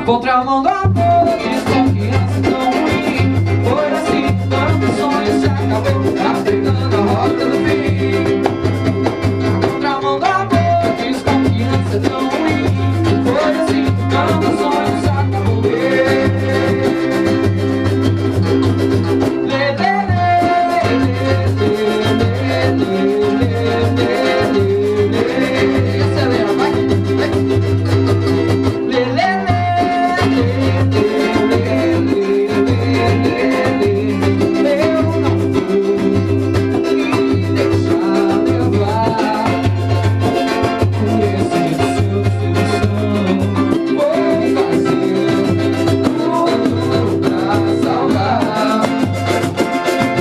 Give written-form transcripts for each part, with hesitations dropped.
Contramão do amor, desconfiança tão ruim. Foi assim, quando o sonho se acabou, tá pegando a rota do fim. Contramão do amor, desconfiança tão ruim. Foi assim, quando o sonho se acabou. Acelera, vai.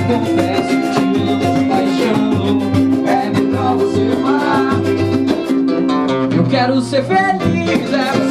Confesso que te amo de paixão, é melhor você amar. Eu quero ser feliz, é você.